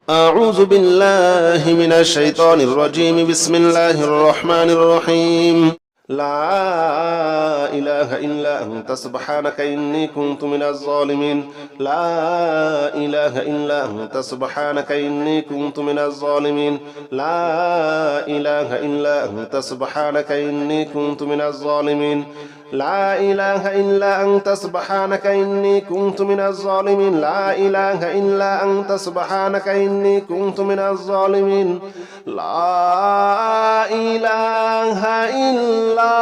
أعوذ بالله من الشيطان الرجيم بسم الله الرحمن الرحيم لا إله إلا أنت سبحانك إني كنت من الظالمين لا إله إلا أنت سبحانك إني كنت من الظالمين لا إله إلا أنت سبحانك إني كنت من الظالمين لا إله إلا أنت سبحانك إني كنت من الظالمين لا إله إلا أنت سبحانك إني كنت من الظالمين لا إله إلا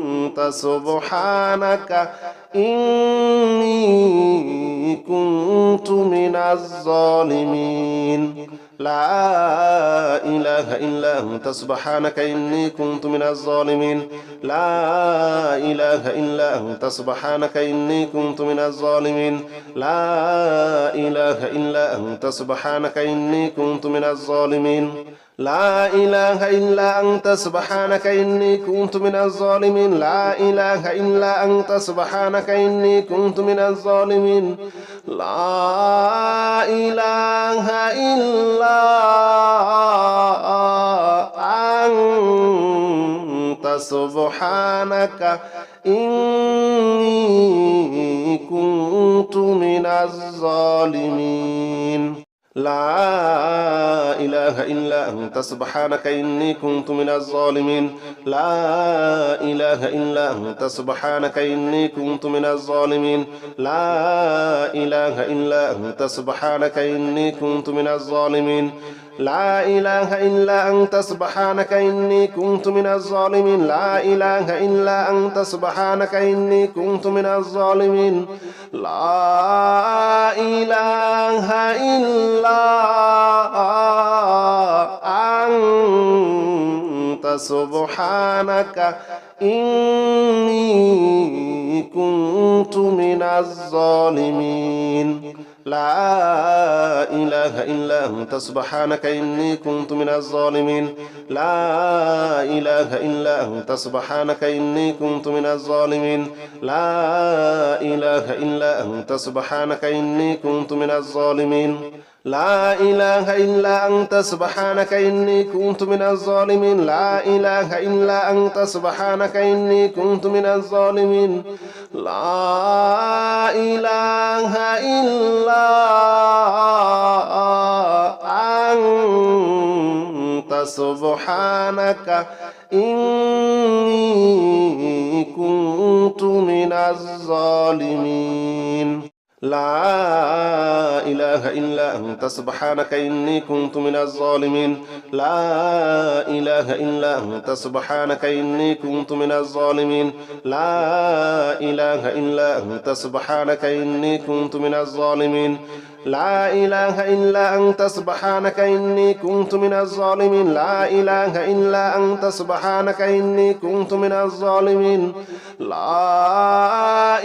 أنت سبحانك إني كنت من الظالمين لا إله إلا أنت سبحانك إني كنت من الظالمين لا إله إلا أنت سبحانك إني كنت من الظالمين لا إله إلا أنت سبحانك إني كنت من الظالمين لا إله إلا أنت سبحانك إني كنت من الظالمين لا إله إلا أنت سبحانك إني كنت من الظالمين لا إله إلا أنت سبحانك إني كنت من الظالمين لا إله إلا أنت سبحانك إني كنت من الظالمين لا إله إلا أنت سبحانك إني كنت من الظالمين لا إله إلا أنت سبحانك إني كنت من الظالمين لا إله إلا أنت سبحانك إني كنت من الظالمين لا إله إلا أنت سبحانك إني كنت من الظالمين لا إله إلا أنت سبحانك إني كنت من الظالمين لا إله إلا أنت سبحانك إني كنت من الظالمين لا إله إلا أنت سبحانك إني كنت من الظالمين لا إله إلا أنت سبحانك إني كنت من الظالمين لا إله إلا أنت سبحانك إني كنت من الظالمين لا إله إلا أنت سبحانك إني كنت من الظالمين لا إله إلا أنت سبحانك إني كنت من الظالمين لا إله إلا أنت سبحانك إني كنت من الظالمين لا إله إلا أنت سبحانك إني كنت من الظالمين لا إله إلا أنت سبحانك إني كنت من الظالمين لا إله إلا أنت سبحانك إني كنت من الظالمين لا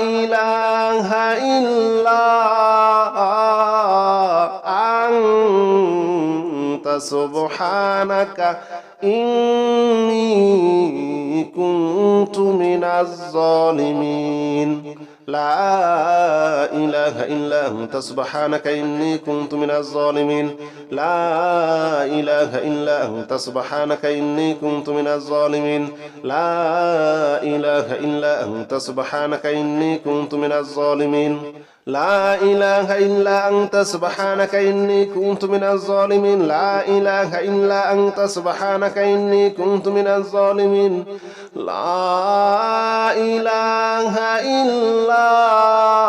إله إلا أنت سبحانك إني كنت من الظالمين لا إله إلا أنت سبحانك إني كنت من الظالمين لا إله إلا أنت سبحانك إني كنت من الظالمين لا إله إلا أنت سبحانك إني كنت من الظالمين لا إله إلا أنت سبحانك إني كنت من الظالمين لا إله إلا أنت سبحانك إني كنت من الظالمين لا إله إلا أنت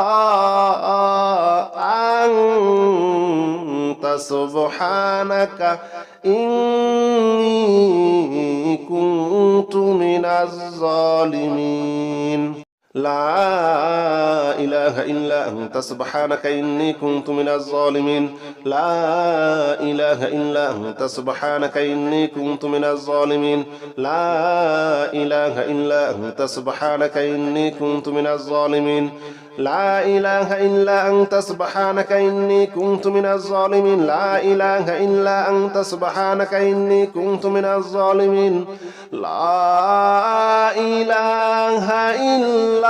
سبحانك إني كنت من الظالمين لا إله إلا أنت سبحانك إني كنت من الظالمين لا إله إلا أنت سبحانك إني كنت من الظالمين لا إله إلا أنت سبحانك إني كنت من الظالمين لا إله إلا أنت سبحانك إني كنت من الظالمين لا إله إلا أنت سبحانك إني كنت من الظالمين لا إله إلا أنت سبحانك إني كنت من الظالمين لا إله إلا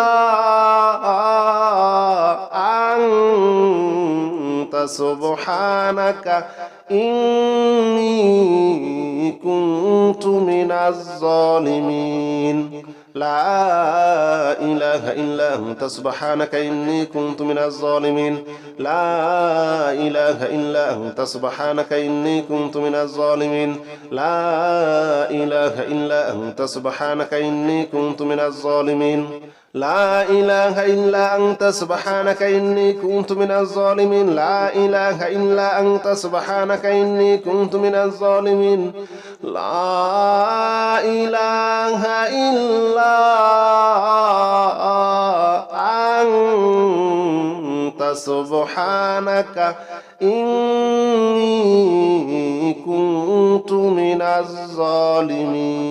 أنت سبحانك إني كنت من الظالمين لا إله إلا أنت سبحانك إني كنت من الظالمين لا إله إلا أنت سبحانك إني كنت من الظالمين لا إله إلا أنت سبحانك إني كنت من الظالمين لا إله إلا أنت سبحانك إني كنت من الظالمين لا إله إلا أنت سبحانك إني كنت من الظالمين لا إله إلا أنت سبحانك إني كنت من الظالمين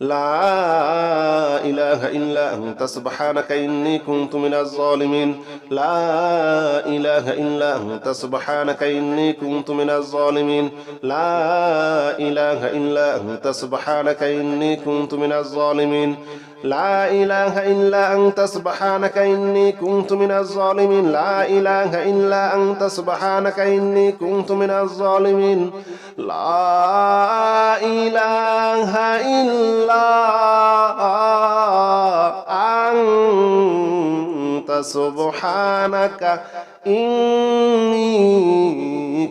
لا إله إلا أنت سبحانك إني كنت من الظالمين لا إله إلا أنت سبحانك إني كنت من الظالمين لا إله إلا أنت سبحانك إني كنت من الظالمين لا إله إلا أنت سبحانك إني كنت من الظالمين لا إله إلا أنت سبحانك إني كنت من الظالمين لا إله إلا أنت سبحانك إني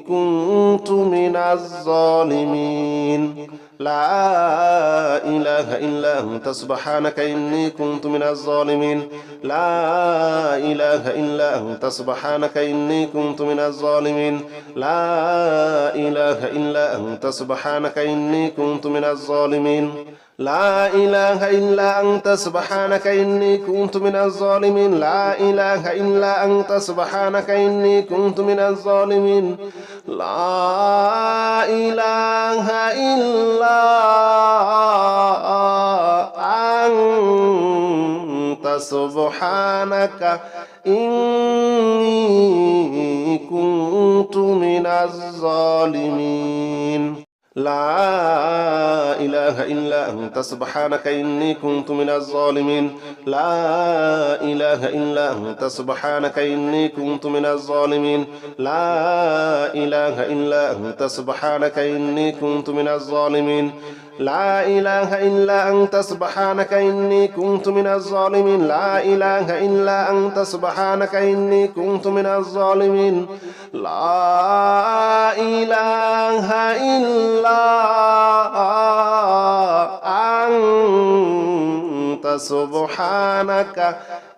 كنت من الظالمين لا إله إلا أنت سبحانك إني كنت من الظالمين لا إله إلا أنت سبحانك إني كنت من الظالمين لا إله إلا أنت سبحانك إني كنت من الظالمين لا إله إلا أنت سبحانك إني كنت من الظالمين لا إله إلا أنت سبحانك إني كنت من الظالمين لا إله إلا أنت سبحانك إني كنت من الظالمين لا إله إلا أنت سبحانك إني كنت من الظالمين لا إله إلا أنت سبحانك إني كنت من الظالمين لا إله إلا أنت سبحانك إني كنت من الظالمين لا إله إلا أنت سبحانك إني كنت من الظالمين لا إله إلا أنت سبحانك إني كنت من الظالمين لا إله إلا أنت سبحانك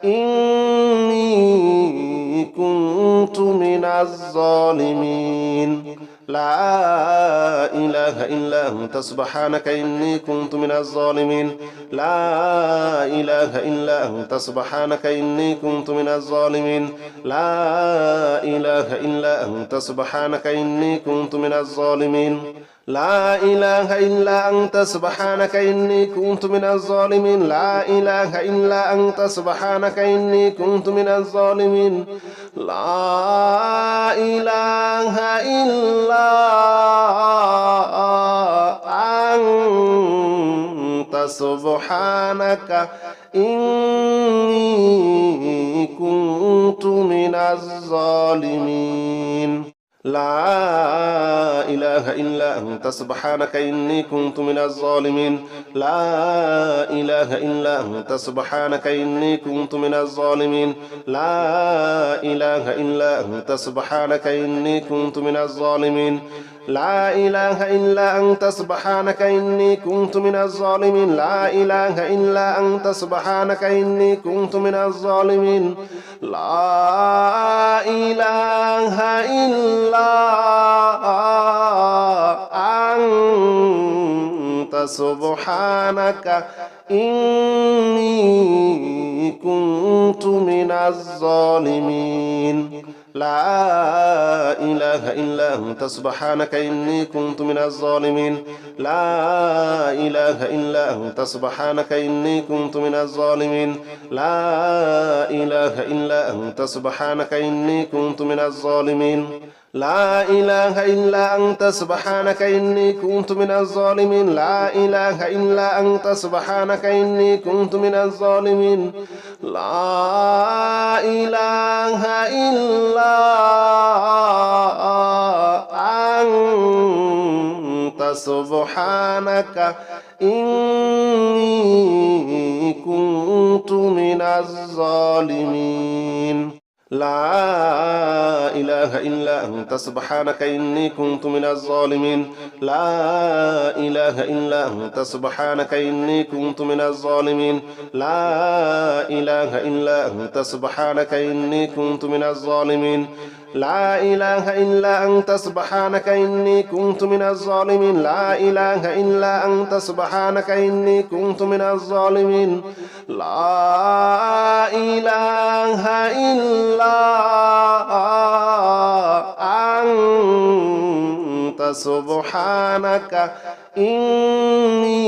إني كنت من الظالمين لا إله إلا أنت سبحانك إني كنت من الظالمين لا إله إلا أنت سبحانك إني كنت من الظالمين لا إله إلا أنت سبحانك إني كنت من الظالمين لا إله إلا أنت سبحانك إني كنت من الظالمين لا إله إلا أنت سبحانك إني كنت من الظالمين لا إله إلا أنت سبحانك إني كنت من الظالمين لا إله إلا أنت سبحانك إني كنت من الظالمين لا إله إلا أنت سبحانك إني كنت من الظالمين لا إله إلا أنت سبحانك إني كنت من الظالمين لا إله إلا أنت سبحانك إني كنت من الظالمين لا إله إلا أنت سبحانك إني كنت من الظالمين لا إله إلا أنت سبحانك إني كنت من الظالمين لا إله إلا أنت سبحانك إني كنت من الظالمين لا إله إلا أنت سبحانك إني كنت من الظالمين لا إله إلا أنت سبحانك إني كنت من الظالمين لا إله إلا أنت سبحانك إني كنت من الظالمين لا إله إلا أنت سبحانك إني كنت من الظالمين لا إله إلا أنت سبحانك إني كنت من الظالمين لا إله إلا أنت سبحانك إني كنت من الظالمين لا إله إلا أنت سبحانك إني كنت من الظالمين لا إله إلا أنت سبحانك إني كنت من الظالمين لا إله إلا أنت سبحانك إني كنت من الظالمين لا إله إلا أنت سبحانك إني كنت من الظالمين لا إله إلا أنت سبحانك إني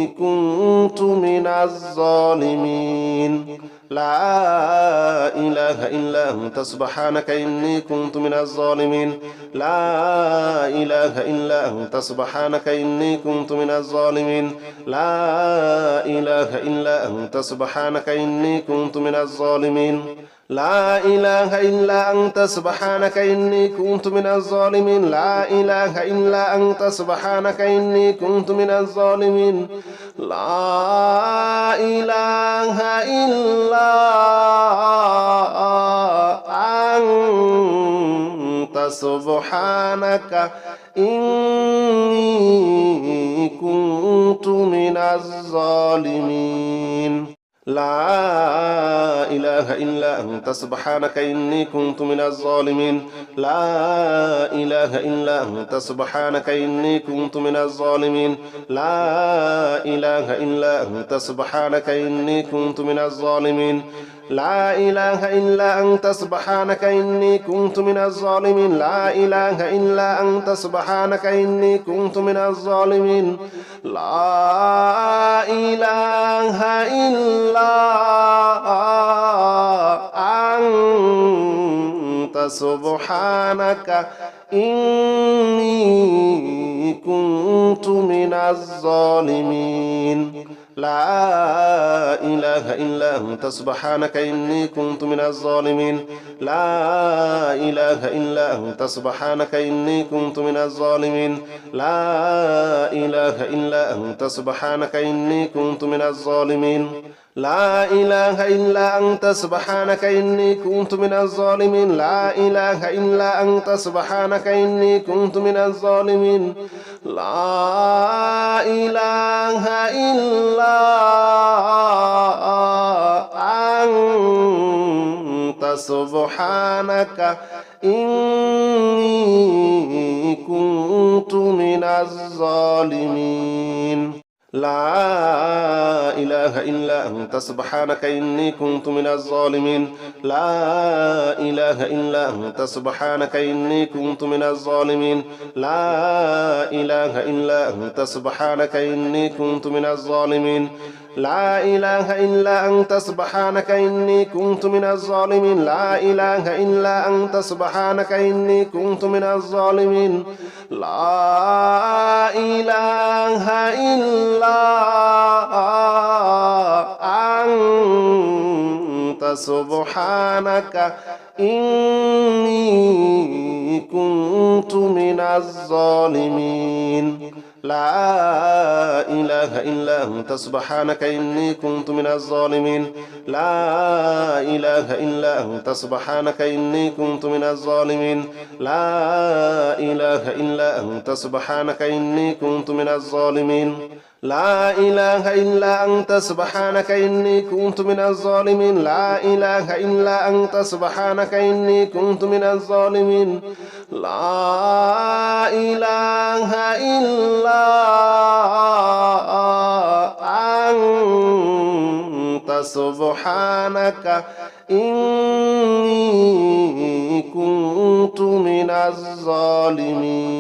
كنت من الظالمين لا إله إلا أنت سبحانك إني كنت من الظالمين لا إله إلا أنت سبحانك إني كنت من الظالمين لا إله إلا أنت سبحانك إني كنت من الظالمين لا إله إلا أنت سبحانك إني كنت من الظالمين لا إله إلا أنت سبحانك إني كنت من الظالمين لا إله إلا أنت سبحانك إني كنت من الظالمين لا إله إلا أنت سبحانك إني كنت من الظالمين لا إله إلا أنت سبحانك إني كنت من الظالمين لا إله إلا أنت سبحانك إني كنت من الظالمين لا إله إلا أنت سبحانك إني كنت من الظالمين لا إله إلا أنت سبحانك إني كنت من الظالمين لا إله إلا أنت سبحانك إني كنت من الظالمين لا إله إلا أنت سبحانك إني كنت من الظالمين لا إله إلا أنت سبحانك إني كنت من الظالمين لا إله إلا أنت سبحانك إني كنت من الظالمين لا إله إلا أنت سبحانك إني كنت من الظالمين لا إله إلا أنت سبحانك إني كنت من الظالمين لا إله إلا أنت سبحانك إني كنت من الظالمين لا إله إلا أنت سبحانك إني كنت من الظالمين لا إله إلا أنت سبحانك إني كنت من الظالمين لا إله إلا أنت سبحانك إني كنت من الظالمين لا إله إلا أنت سبحانك إني كنت من الظالمين لا إله إلا أنت سبحانك إني كنت من الظالمين لا إله إلا أنت سبحانك إني كنت من الظالمين لا إله إلا أنت سبحانك إني كنت من الظالمين لا إله إلا أنت سبحانك إني كنت من الظالمين لا إله إلا أنت سبحانك إني كنت من الظالمين لا إله إلا أنت سبحانك إني كنت من الظالمين لا إله إلا أنت سبحانك إني كنت من الظالمين لا إله إلا أنت سبحانك إني كنت من الظالمين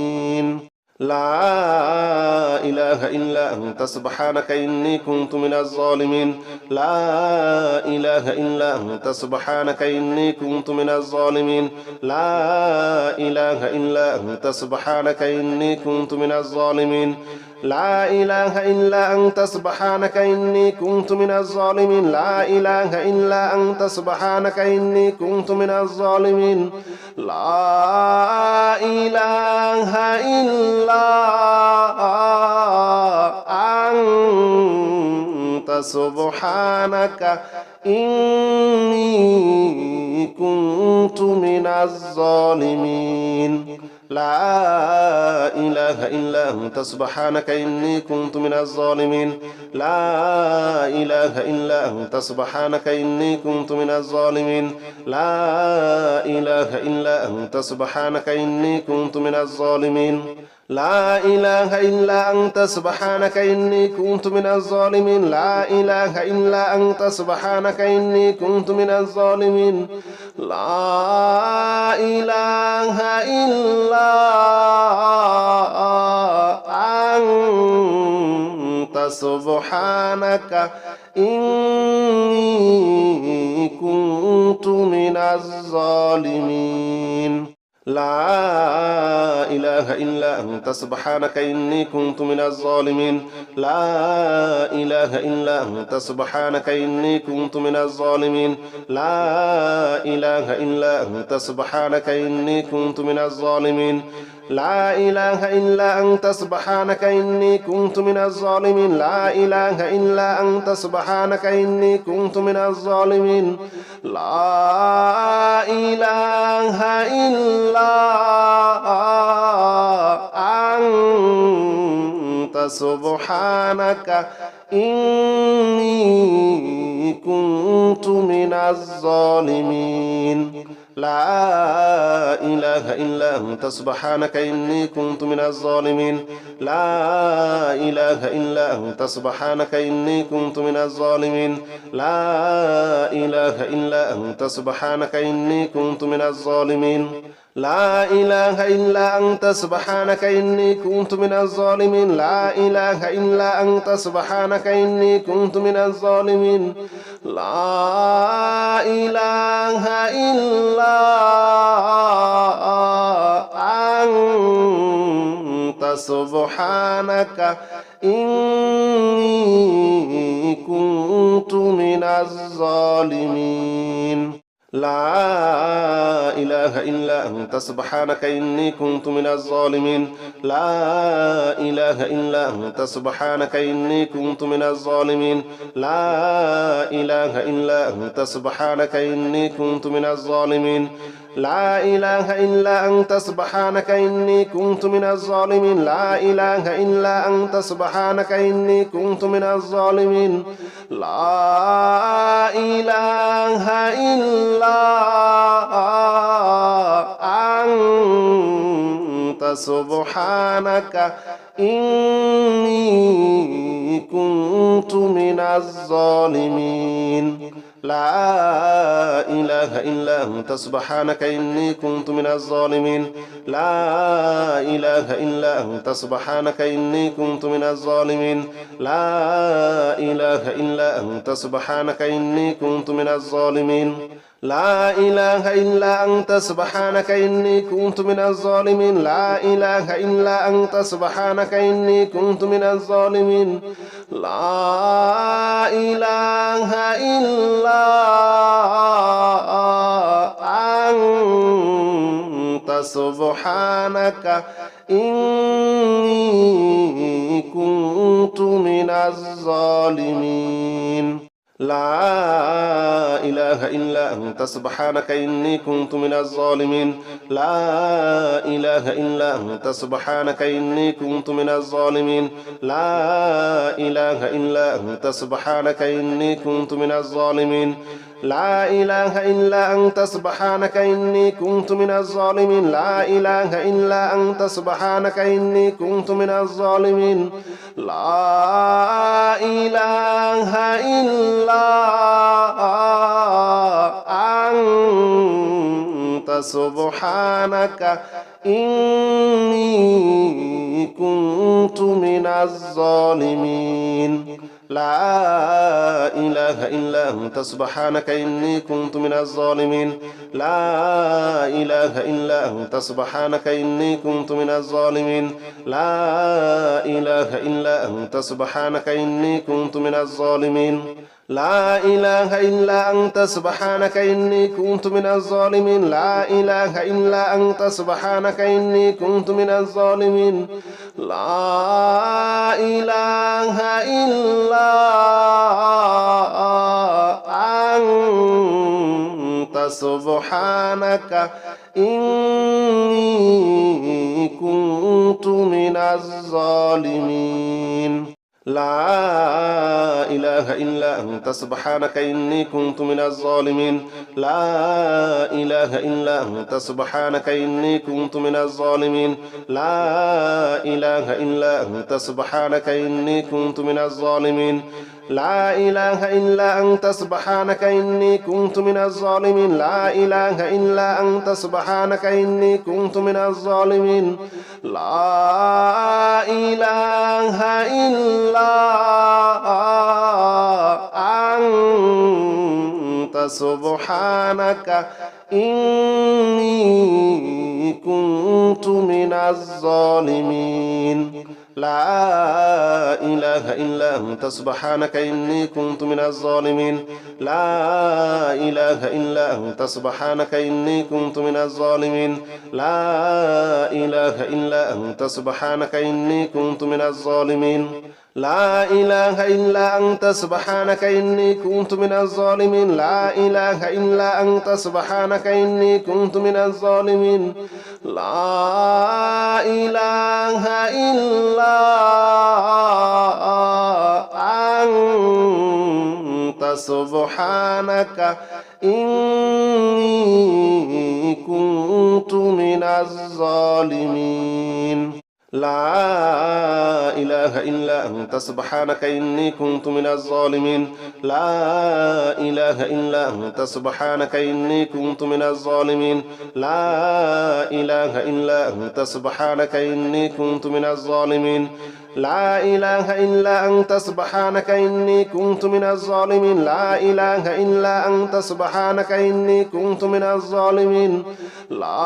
لا إله إلا أنت أنت سبحانك إني كنت من الظالمين لا إله إلا أنت سبحانك إني كنت من الظالمين لا إله إلا أنت سبحانك إني كنت من الظالمين لا إله إلا أنت سبحانك إني كنت من الظالمين لا إله إلا أنت سبحانك إني كنت من الظالمين لا إله إلا أنت سبحانك إني كنت من الظالمين لا إله إلا أنت سبحانك إني كنت من الظالمين لا إله إلا أنت سبحانك إني كنت من الظالمين لا إله إلا أنت سبحانك إني كنت من الظالمين لا إله إلا أنت سبحانك إني كنت من الظالمين لا إله إلا أنت سبحانك إني كنت من الظالمين لا إله إلا أنت سبحانك إني كنت من الظالمين لا إله إلا أنت سبحانك إني كنت من الظالمين لا إله إلا أنت سبحانك إني كنت من الظالمين لا إله إلا أنت سبحانك إني كنت من الظالمين لا إله إلا أنت سبحانك إني كنت من الظالمين لا إله إلا أنت سبحانك إني كنت من الظالمين لا إله إلا أنت سبحانك إني كنت من الظالمين لا إله إلا أنت سبحانك إني كنت من الظالمين لا إله إلا أنت سبحانك إني كنت من الظالمين لا إله إلا أنت سبحانك إني كنت من الظالمين لا إله إلا أنت سبحانك إني كنت من الظالمين لا إله إلا أنت سبحانك إني كنت من الظالمين لا إله إلا أنت سبحانك إني كنت من الظالمين لا إله إلا أنت سبحانك إني كنت من الظالمين لا إله إلا أنت سبحانك إني كنت من الظالمين لا إله إلا أنت سبحانك إني كنت من الظالمين لا إله إلا أنت سبحانك إني كنت من الظالمين لا إله إلا أنت سبحانك إني كنت من الظالمين لا إله إلا أنت سبحانك إني كنت من الظالمين لا إله إلا أنت سبحانك إني كنت من الظالمين لا إله إلا أنت سبحانك إني كنت من الظالمين لا إله إلا أنت سبحانك إني كنت من الظالمين لا إله إلا أنت سبحانك إني كنت من الظالمين لا إله إلا أنت سبحانك إني كنت من الظالمين لا إله إلا أنت سبحانك إني كنت من الظالمين لا إله إلا أنت سبحانك إني كنت من الظالمين لا إله إلا أنت سبحانك إني كنت من الظالمين لا إله إلا أنت سبحانك إني كنت من الظالمين لا إله إلا أنت سبحانك إني كنت من الظالمين لا إله إلا أنت سبحانك إني كنت من الظالمين لا إله إلا أنت سبحانك إني كنت من الظالمين لا إله إلا أنت سبحانك إني كنت من الظالمين لا إله إلا أنت سبحانك إني كنت من الظالمين لا إله إلا أنت سبحانك إني كنت من الظالمين لا إله إلا أنت سبحانك إني كنت من الظالمين لا إله إلا أنت سبحانك إني كنت من الظالمين لا إله إلا أنت سبحانك إني كنت من الظالمين لا إله إلا أنت سبحانك إني كنت من الظالمين لا إله إلا أنت سبحانك إني كنت من الظالمين لا إله إلا أنت سبحانك إني كنت من الظالمين لا إله إلا أنت سبحانك إني كنت من الظالمين لا إله إلا أنت سبحانك إني كنت من الظالمين لا إله إلا أنت سبحانك إني كنت من الظالمين لا إله إلا أنت سبحانك إني كنت من الظالمين لا إله إلا أنت سبحانك إني كنت من الظالمين لا إله إلا أنت سبحانك إني كنت من الظالمين لا إله إلا أنت سبحانك إني كنت من الظالمين لا إله إلا أنت سبحانك إني كنت من الظالمين لا إله إلا أنت سبحانك إني كنت من الظالمين لا إله إلا أنت سبحانك إني كنت من الظالمين لا إله إلا أنت سبحانك إني كنت من الظالمين لا إله إلا أنت سبحانك إني كنت من الظالمين لا إله إلا أنت سبحانك إني كنت من الظالمين لا إله إلا أنت سبحانك إني كنت من الظالمين لا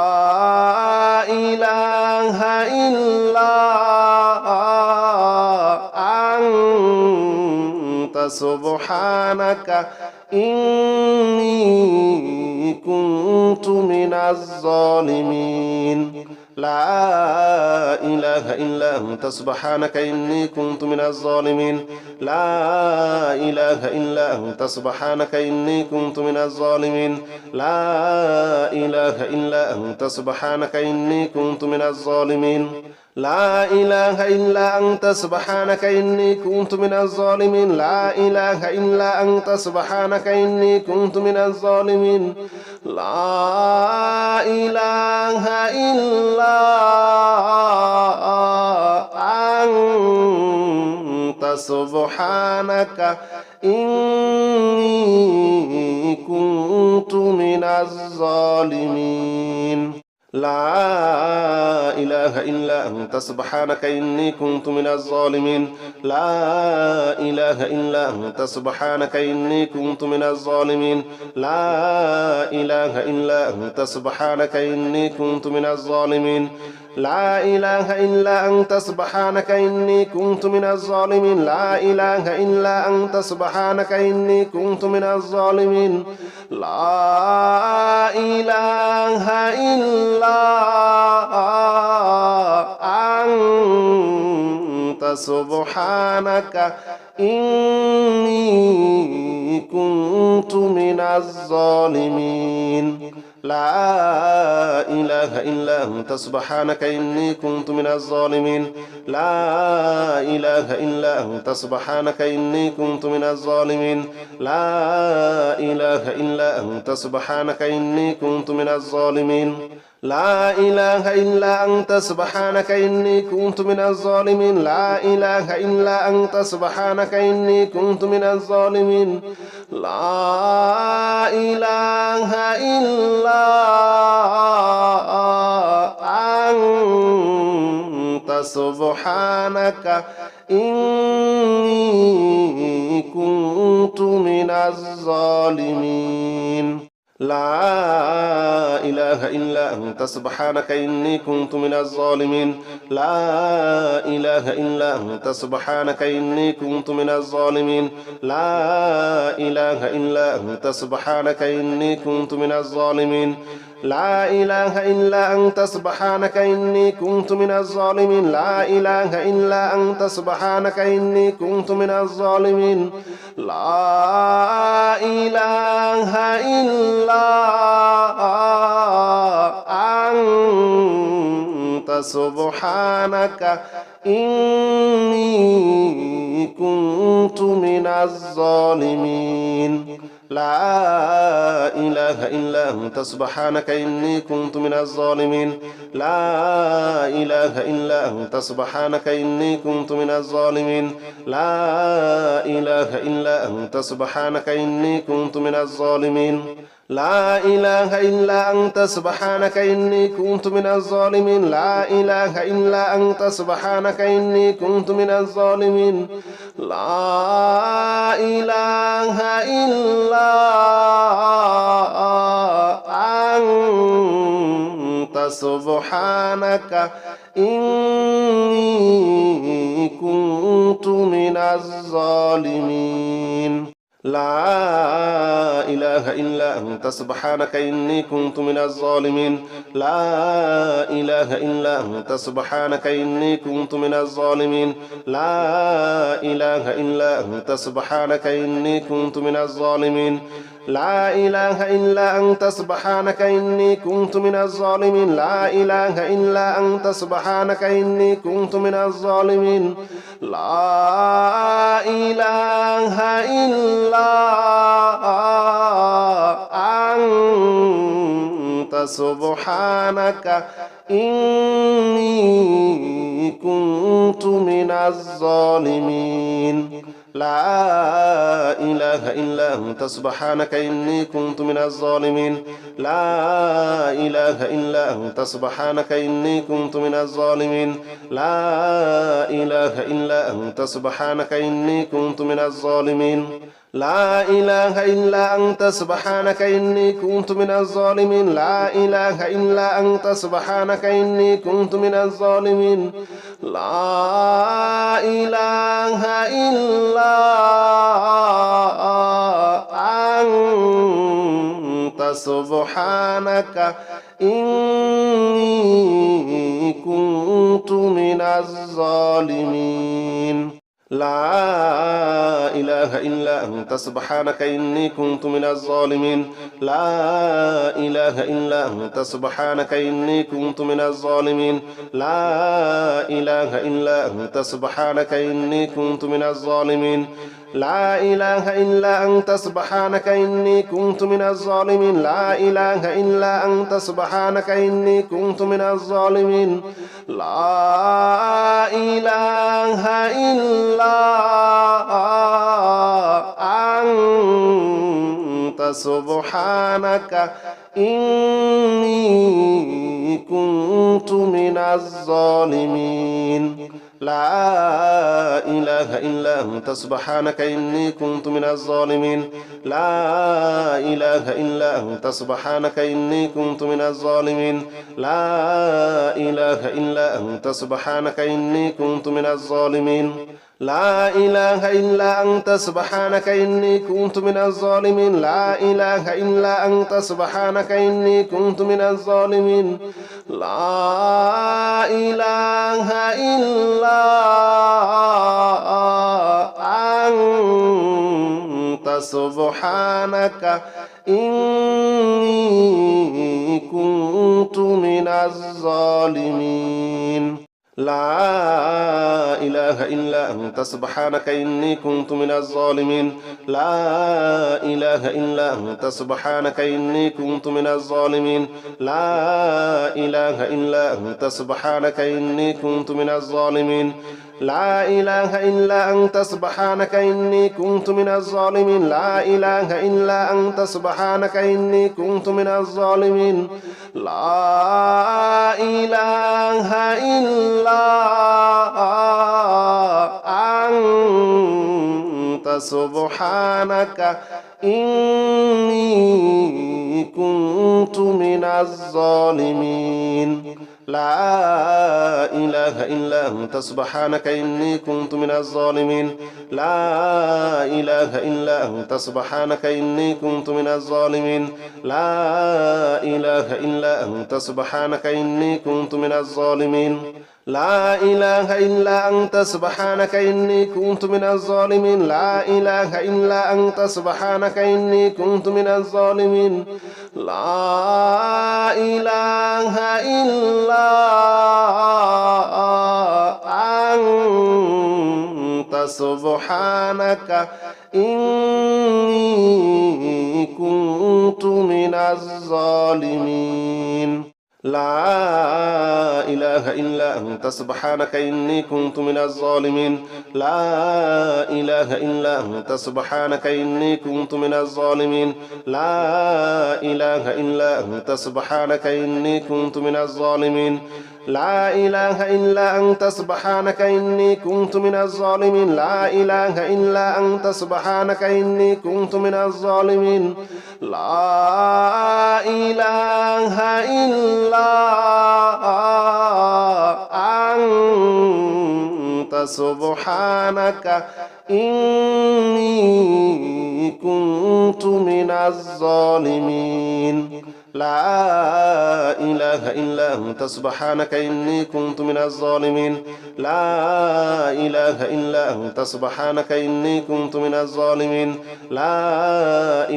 إله إلا أنت سبحانك إني كنت من الظالمين لا إله إلا أنت سبحانك إني كنت من الظالمين لا إله إلا أنت سبحانك إني كنت من الظالمين لا إله إلا أنت سبحانك إني كنت من الظالمين لا إله إلا أنت سبحانك إني كنت من الظالمين لا إله إلا أنت سبحانك إني كنت من الظالمين لا إله إلا أنت سبحانك إني كنت من الظالمين لا إله إلا أنت سبحانك إني كنت من الظالمين لا إله إلا أنت سبحانك إني كنت من الظالمين لا إله إلا أنت سبحانك إني كنت من الظالمين لا إله إلا أنت سبحانك إني كنت من الظالمين لا إله إلا أنت سبحانك إني كنت من الظالمين لا إله إلا أنت سبحانك إني كنت من الظالمين لا إله إلا أنت سبحانك إني كنت من الظالمين لا إله إلا أنت سبحانك إني كنت من الظالمين لا إله إلا أنت سبحانك إني كنت من الظالمين لا إله إلا أنت سبحانك إني كنت من الظالمين لا إله إلا أنت سبحانك إني كنت من الظالمين لا إله إلا سبحانك إني كنت من الظالمين لا إله إلا أنت سبحانك إني كنت من الظالمين لا إله إلا أنت سبحانك إني كنت من الظالمين لا إله إلا أنت سبحانك إني كنت من الظالمين لا إله إلا أنت سبحانك إني كنت من الظالمين لا إله إلا أنت سبحانك إني كنت من الظالمين لا إله إلا أنت سبحانك إني كنت من الظالمين لا إله إلا أنت سبحانك إني كنت من الظالمين لا إله إلا أنت سبحانك إني كنت من الظالمين لا إله إلا أنت سبحانك إني كنت من الظالمين لا إله إلا أنت سبحانك إني كنت من الظالمين لا إله إلا أنت سبحانك إني كنت من الظالمين لا إله إلا أنت سبحانك إني كنت من الظالمين لا إله إلا أنت سبحانك إني كنت من الظالمين لا إله إلا أنت سبحانك إني كنت من الظالمين لا إله إلا أنت سبحانك إني كنت من الظالمين لا إله إلا أنت سبحانك إني كنت من الظالمين لا إله إلا أنت سبحانك إني كنت من الظالمين لا إله إلا أنت سبحانك إني كنت من الظالمين لا إله إلا أنت سبحانك إني كنت من الظالمين لا إله إلا أنت سبحانك إني كنت من الظالمين لا إله إلا أنت سبحانك إني كنت من الظالمين لا إله إلا أنت سبحانك إني كنت من الظالمين لا إله إلا أنت سبحانك إني كنت من الظالمين لا إله إلا أنت سبحانك إني كنت من الظالمين لا إله إلا أنت سبحانك إني كنت من الظالمين لا إله إلا أنت سبحانك إني كنت من الظالمين لا إله إلا أنت سبحانك إني كنت من الظالمين لا إله إلا أنت سبحانك إني كنت من الظالمين لا إله إلا أنت سبحانك إني كنت من الظالمين لا إله إلا أنت سبحانك إني كنت من الظالمين لا إله إلا أنت سبحانك إني كنت من الظالمين لا إله إلا أنت سبحانك إني كنت من الظالمين لا إله إلا أنت سبحانك إني كنت من الظالمين لا إله إلا أنت سبحانك إني كنت من الظالمين لا إله إلا أنت سبحانك إني كنت من الظالمين لا إله إلا أنت سبحانك إني كنت من الظالمين لا إله إلا أنت سبحانك إني كنت من الظالمين لا إله إلا أنت سبحانك إني كنت من الظالمين لا إله إلا أنت سبحانك إني كنت من الظالمين لا إله إلا أنت سبحانك إني كنت من الظالمين لا إله إلا أنت سبحانك إني كنت من الظالمين لا إله إلا سبحانك إني كنت من الظالمين لا إله إلا أنت سبحانك إني كنت من الظالمين لا إله إلا أنت سبحانك إني كنت من الظالمين لا إله إلا أنت سبحانك إني كنت من الظالمين لا إله إلا أنت سبحانك إني كنت من الظالمين لا إله إلا أنت سبحانك إني كنت من الظالمين لا إله إلا أنت سبحانك إني كنت من الظالمين لا إله إلا أنت سبحانك إني كنت من الظالمين لا إله إلا أنت سبحانك إني كنت من الظالمين لا إله إلا أنت سبحانك إني كنت من الظالمين لا إله إلا أنت سبحانك إني كنت من الظالمين لا إله إلا أنت سبحانك إني كنت من الظالمين لا إله إلا أنت سبحانك إني كنت من الظالمين لا إله إلا أنت سبحانك إني كنت من الظالمين لا إله إلا أنت سبحانك إني كنت من الظالمين لا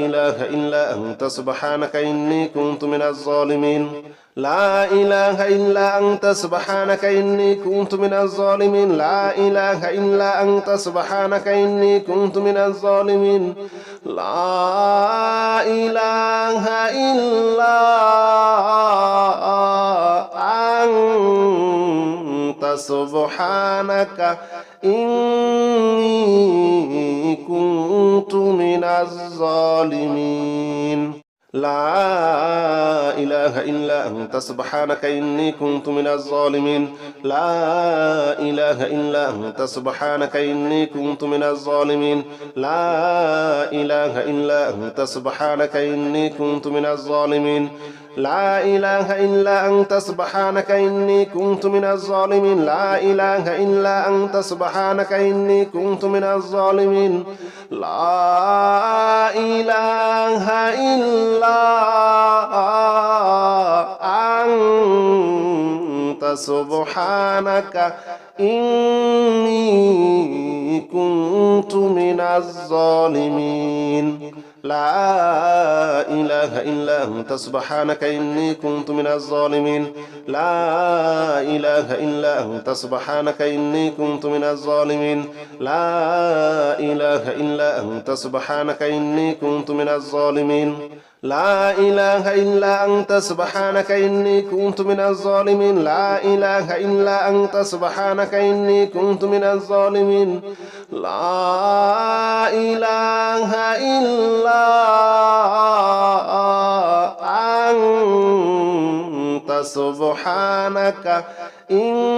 إله إلا أنت سبحانك إني كنت من الظالمين لا إله إلا أنت سبحانك إني كنت من الظالمين لا إله إلا أنت سبحانك إني كنت من الظالمين لا إله إلا أنت سبحانك إني كنت من الظالمين لا إله إلا أنت سبحانك إني كنت من الظالمين لا إله إلا أنت سبحانك إني كنت من الظالمين لا إله إلا أنت سبحانك إني كنت من الظالمين لا إله إلا أنت سبحانك إني كنت من الظالمين لا إله إلا أنت سبحانك إني كنت من الظالمين لا إله إلا أنت سبحانك إني كنت من الظالمين لا إله إلا أنت سبحانك إني كنت من الظالمين لا إله إلا أنت سبحانك إني كنت من الظالمين لا إله إلا أنت سبحانك إني كنت من الظالمين لا إله إلا أنت سبحانك إني كنت من الظالمين لا إله إلا أنت سبحانك إني كنت من الظالمين لا إله إلا أنت سبحانك إني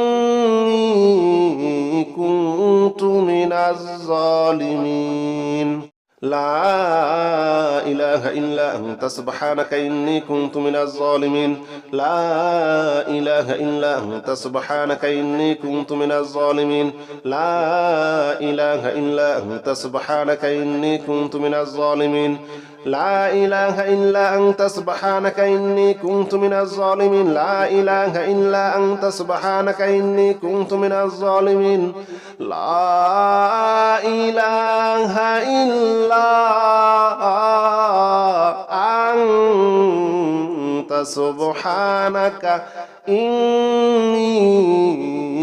كنت من الظالمين لا إله إلا أنت سبحانك إني كنت من الظالمين لا إله إلا أنت سبحانك إني كنت من الظالمين لا إله إلا أنت سبحانك إني كنت من الظالمين لا إله إلا أنت سبحانك إني كنت من الظالمين لا إله إلا أنت سبحانك إني كنت من الظالمين لا إله إلا أنت سبحانك إني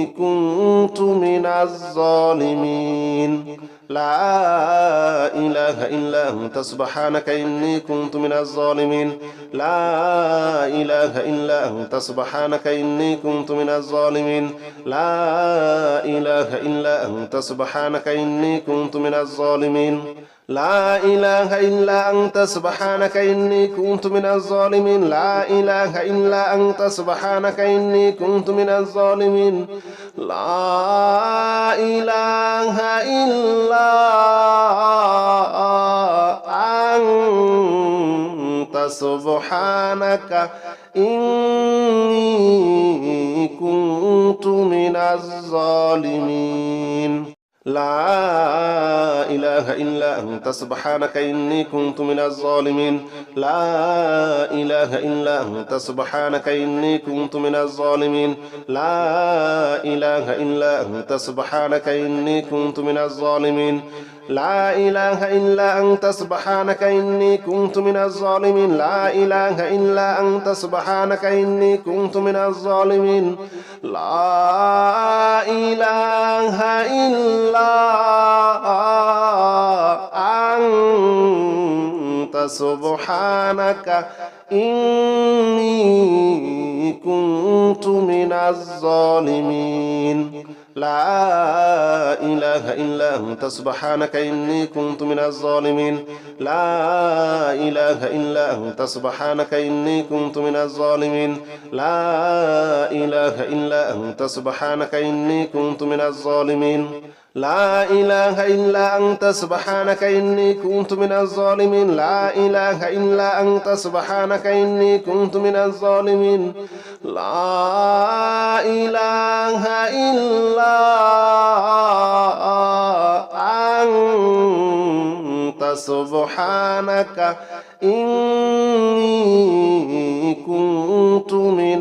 كنت من الظالمين لا إله إلا أنت سبحانك إني كنت من الظالمين لا إله إلا أنت سبحانك إني كنت من الظالمين لا إله إلا أنت سبحانك إني كنت من الظالمين لا إله إلا أنت سبحانك إني كنت من الظالمين لا إله إلا أنت سبحانك إني كنت من الظالمين لا إله إلا أنت سبحانك إني كنت من الظالمين لا إله إلا أنت سبحانك إني كنت من الظالمين لا إله إلا أنت سبحانك إني كنت من الظالمين لا إله إلا أنت سبحانك إني كنت من الظالمين لا إله إلا أنت سبحانك إني كنت من الظالمين لا إله إلا أنت سبحانك إني كنت من الظالمين لا إله إلا أنت سبحانك إني كنت من الظالمين لا إله إلا أنت سبحانك إني كنت من الظالمين لا إله إلا أنت سبحانك إني كنت من الظالمين لا إله إلا أنت سبحانك إني كنت من الظالمين لا إله إلا أنت سبحانك إني كنت من الظالمين لا إله إلا أنت سبحانك إني كنت من الظالمين لا إله إلا أنت سبحانك إني كنت من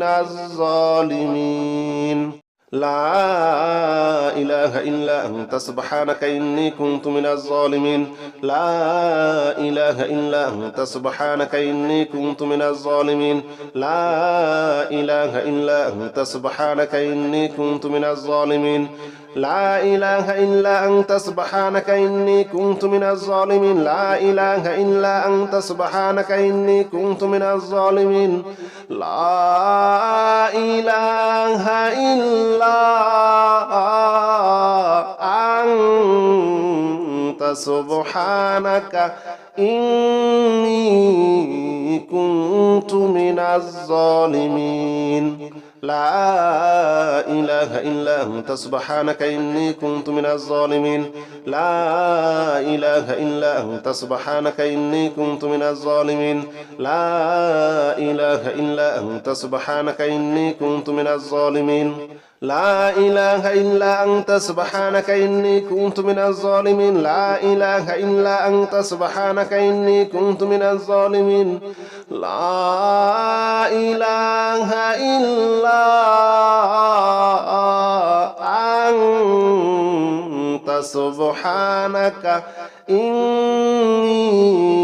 الظالمين لا إله إلا أنت سبحانك إني كنت من الظالمين لا إله إلا أنت سبحانك إني كنت من الظالمين لا إله إلا أنت سبحانك إني كنت من الظالمين لا إله إلا أنت سبحانك إني كنت من الظالمين لا إله إلا أنت سبحانك إني كنت من الظالمين لا إله إلا أنت سبحانك إني كنت من الظالمين لا إله إلا أنت سبحانك إني كنت من الظالمين لا إله إلا أنت سبحانك إني كنت من الظالمين لا إله إلا أنت سبحانك إني كنت من الظالمين لا إله إلا أنت سبحانك إني كنت من الظالمين لا إله إلا أنت سبحانك إني كنت من الظالمين لا إله إلا أنت سبحانك إني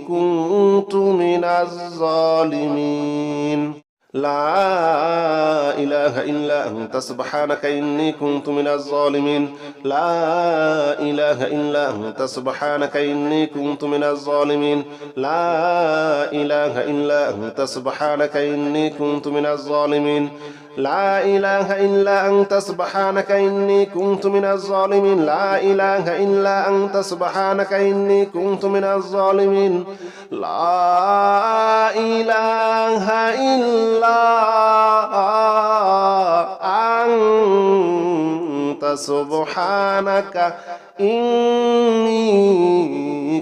كنت من الظالمين لا إله إلا أنت سبحانك إني كنت من الظالمين لا إله إلا أنت سبحانك إني كنت من الظالمين لا إله إلا أنت سبحانك إني كنت من الظالمين لا إله إلا أنت سبحانك إني كنت من الظالمين لا إله إلا أنت سبحانك إني كنت من الظالمين لا إله إلا أنت سبحانك إني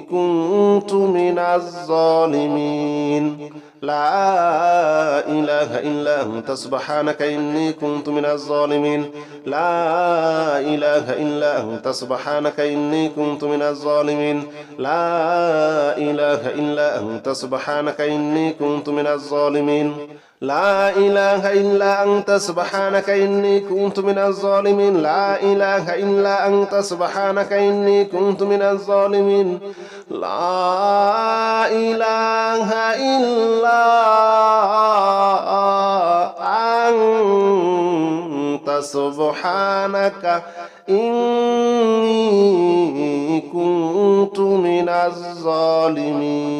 كنت من الظالمين لا إله إلا أنت سبحانك إني كنت من الظالمين لا إله إلا أنت سبحانك إني كنت من الظالمين لا إله إلا أنت سبحانك إني كنت من الظالمين لا إله إلا أنت سبحانك إني كنت من الظالمين لا إله إلا أنت سبحانك إني كنت من الظالمين لا إله إلا أنت سبحانك إني كنت من الظالمين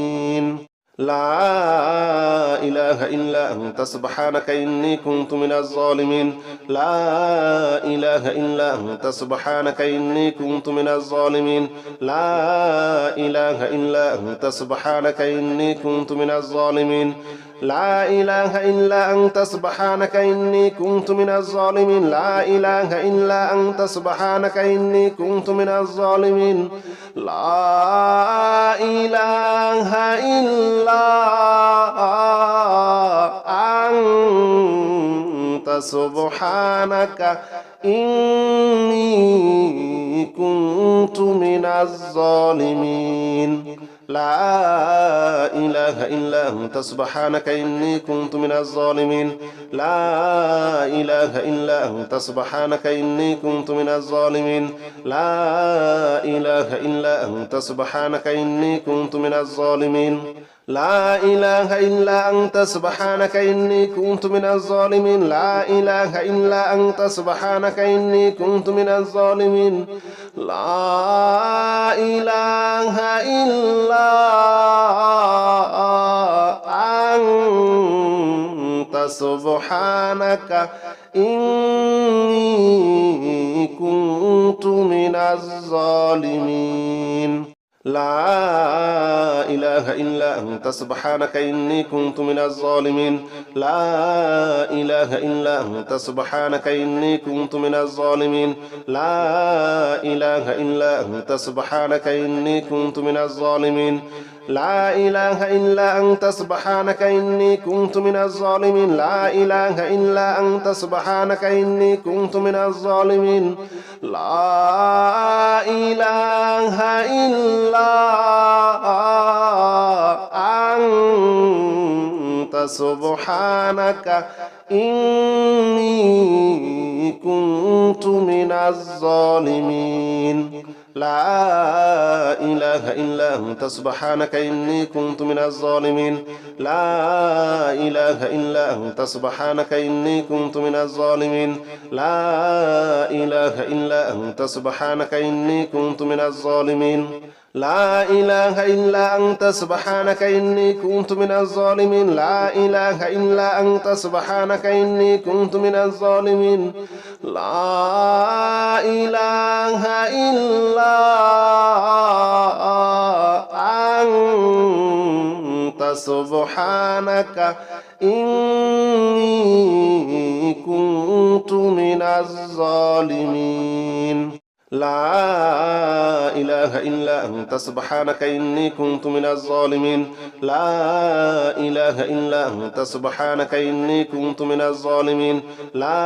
لا إله إلا أنت سبحانك إني كنت من الظالمين لا إله إلا أنت سبحانك إني كنت من الظالمين لا إله إلا أنت سبحانك إني كنت من الظالمين لا إله إلا أنت سبحانك إني كنت من الظالمين لا إله إلا أنت سبحانك إني كنت من الظالمين لا إله إلا أنت سبحانك إني كنت من الظالمين لا إله إلا أنت سبحانك إني كنت من الظالمين لا إله إلا أنت سبحانك إني كنت من الظالمين لا إله إلا أنت سبحانك إني كنت من الظالمين لا إله إلا أنت سبحانك إني كنت من الظالمين لا إله إلا أنت سبحانك إني كنت من الظالمين لا إله إلا أنت سبحانك إني كنت من الظالمين لا إله إلا أنت سبحانك إني كنت من الظالمين لا إله إلا أنت سبحانك إني كنت من الظالمين لا إله إلا أنت سبحانك إني كنت من الظالمين لا إله إلا أنت سبحانك إني كنت من الظالمين لا إله إلا أنت سبحانك إني كنت من الظالمين لا إله إلا أنت سبحانك إني كنت من الظالمين لا إله إلا أنت سبحانك إني كنت من الظالمين لا إله إلا أنت سبحانك إني كنت من الظالمين لا إله إلا أنت سبحانك إني كنت من الظالمين لا إله إلا أنت سبحانك إني كنت من الظالمين لا إله إلا أنت سبحانك إني كنت من الظالمين لا إله إلا أنت سبحانك إني كنت من الظالمين لا إله إلا أنت سبحانك إني كنت من الظالمين لا إله إلا أنت سبحانك إني كنت من الظالمين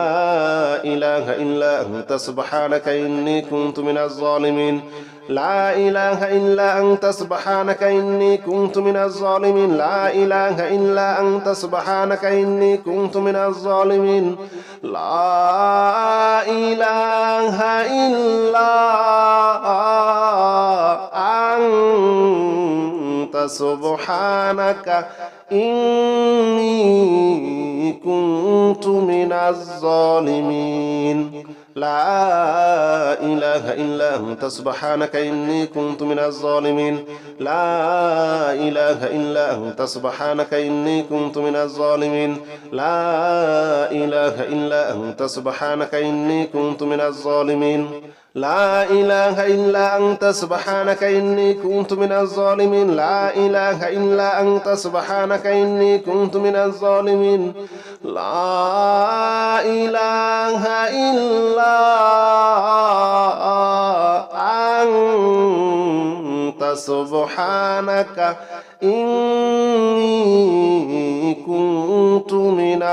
لا إله إلا أنت سبحانك إني كنت من الظالمين لا إله إلا أنت سبحانك إني كنت من الظالمين لا إله إلا أنت سبحانك إني كنت من الظالمين لا إله إلا أنت سبحانك إني كنت من الظالمين لا إله إلا أنت سبحانك إني كنت من الظالمين لا إله إلا أنت سبحانك إني كنت من الظالمين لا إله إلا أنت سبحانك إني كنت من الظالمين لا إله إلا أنت سبحانك إني كنت من الظالمين لا إله إلا أنت سبحانك إني كنت من الظالمين لا إله إلا أنت سبحانك إني كنت من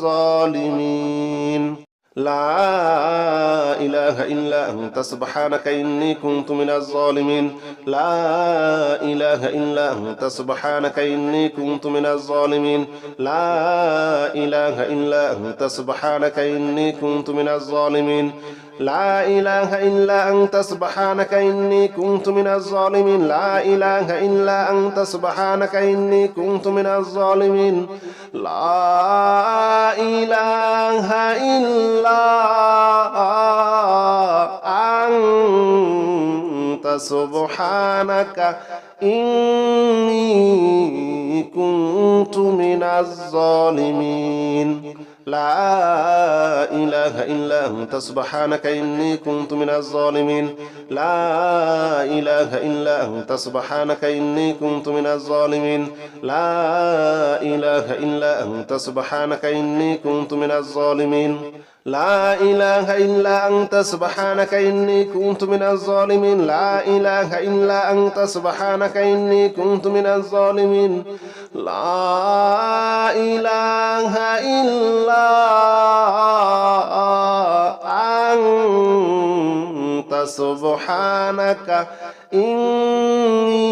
الظالمين لا إله إلا أنت سبحانك إني كنت من الظالمين لا إله إلا أنت سبحانك إني كنت من الظالمين لا إله إلا أنت سبحانك إني كنت من الظالمين لا إله إلا أنت سبحانك إني كنت من الظالمين لا إله إلا أنت سبحانك إني كنت من الظالمين لا إله إلا أنت سبحانك إني كنت من الظالمين لا إله إلا أنت سبحانك إني كنت من الظالمين لا إله إلا أنت سبحانك إني كنت من الظالمين لا إله إلا أنت سبحانك إني كنت من الظالمين لا إله إلا أنت سبحانك إني كنت من الظالمين لا إله إلا أنت سبحانك إني كنت من الظالمين لا إله إلا أنت سبحانك إني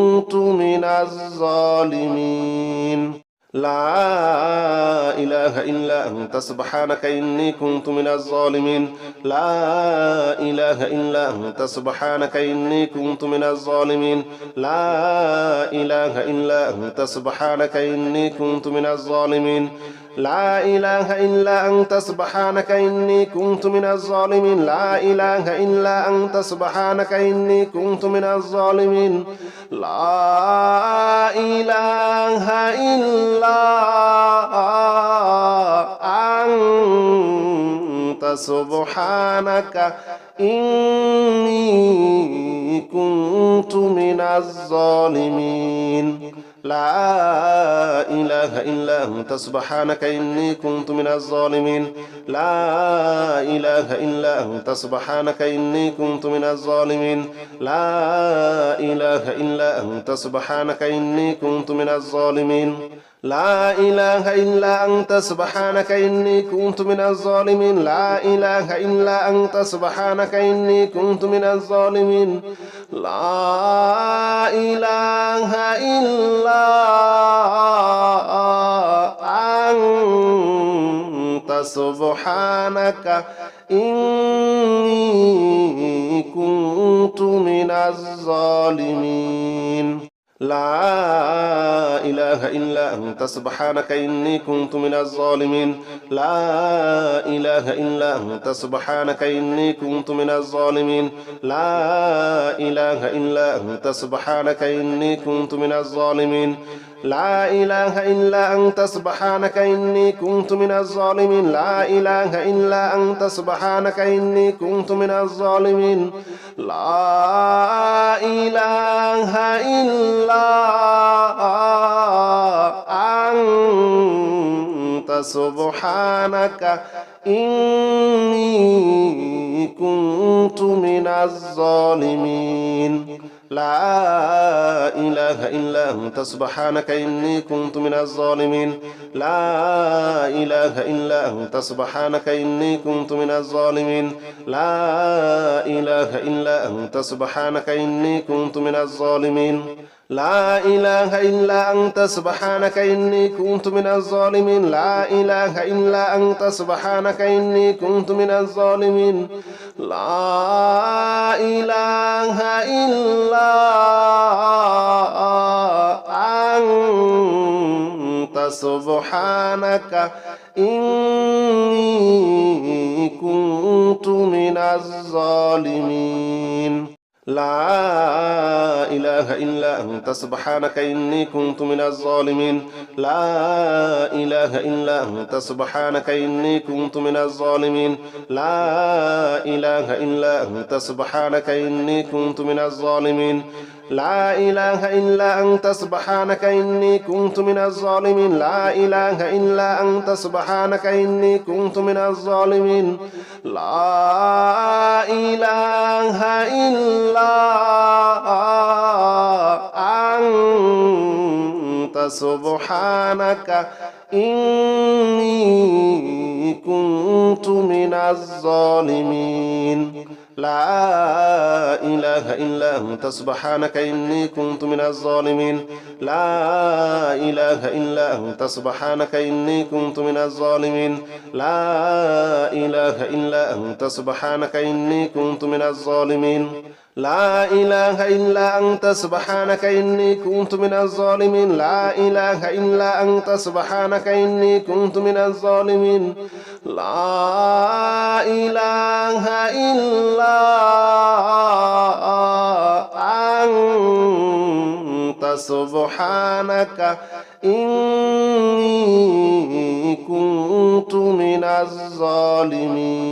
كنت من الظالمين لا إله إلا أنت سبحانك إني كنت من الظالمين لا إله إلا أنت سبحانك إني كنت من الظالمين لا إله إلا أنت سبحانك إني كنت من الظالمين لا إله إلا أنت سبحانك إني كنت من الظالمين لا إله إلا أنت سبحانك إني كنت من الظالمين لا إله إلا أنت سبحانك إني كنت من الظالمين لا إله إلا أنت سبحانك إني كنت من الظالمين لا إله إلا أنت سبحانك إني كنت من الظالمين لا إله إلا أنت سبحانك إني كنت من الظالمين لا إله إلا أنت سبحانك إني كنت من الظالمين لا إله إلا أنت سبحانك إني كنت من الظالمين لا إله إلا أنت سبحانك إني كنت من الظالمين لا إله إلا أنت سبحانك إني كنت من الظالمين لا إله إلا أنت سبحانك إني كنت من الظالمين لا إله إلا أنت سبحانك إني كنت من الظالمين لا إله إلا أنت سبحانك إني كنت من الظالمين لا إله إلا أنت سبحانك إني كنت من الظالمين لا إله إلا أنت سبحانك إني كنت من الظالمين لا إله إلا أنت سبحانك إني كنت من الظالمين لا إله إلا أنت سبحانك إني كنت من الظالمين لا إله إلا أنت سبحانك إني كنت من الظالمين لا إله إلا أنت سبحانك إني كنت من الظالمين لا إله إلا أنت سبحانك إني كنت من الظالمين لا إله إلا أنت سبحانك إني كنت من الظالمين لا إله إلا أنت سبحانك إني كنت من الظالمين لا إله إلا أنت سبحانك إني كنت من الظالمين لا إله إلا أنت سبحانك إني كنت من الظالمين لا إله إلا أنت سبحانك إني كنت من الظالمين لا إله إلا أنت سبحانك إني كنت من الظالمين لا إله إلا أنت سبحانك إني كنت من الظالمين لا إله إلا أنت سبحانك إني كنت من الظالمين لا إله إلا أنت سبحانك إني كنت من الظالمين لا إله إلا أنت سبحانك إني كنت من الظالمين لا إله إلا أنت سبحانك إني كنت من الظالمين لا إله إلا أنت سبحانك إني كنت من الظالمين لا إله إلا أنت سبحانك إني كنت من الظالمين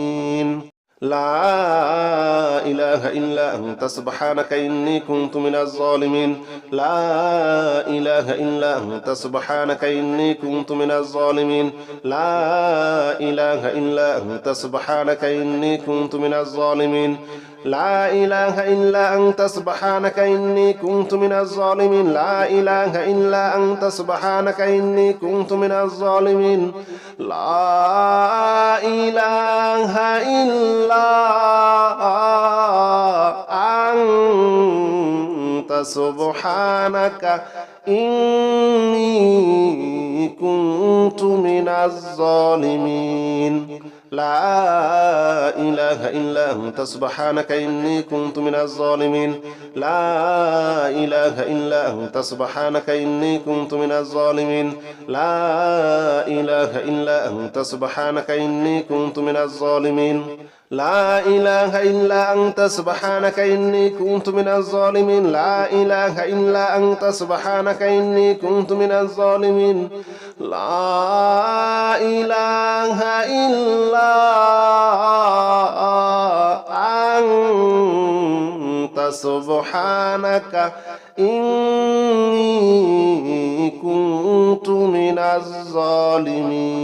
لا إله إلا أنت سبحانك إني كنت من الظالمين لا إله إلا أنت سبحانك إني كنت من الظالمين لا إله إلا أنت سبحانك إني كنت من الظالمين لا إله إلا أنت سبحانك إني كنت من الظالمين لا إله إلا أنت سبحانك إني كنت من الظالمين لا إله إلا أنت سبحانك إني كنت من الظالمين لا إله إلا أنت سبحانك إني كنت من الظالمين لا إله إلا أنت سبحانك إني كنت من الظالمين لا إله إلا أنت سبحانك إني كنت من الظالمين لا إله إلا أنت سبحانك إني كنت من الظالمين لا إله إلا أنت سبحانك إني كنت من الظالمين لا إله إلا أنت سبحانك إني كنت من الظالمين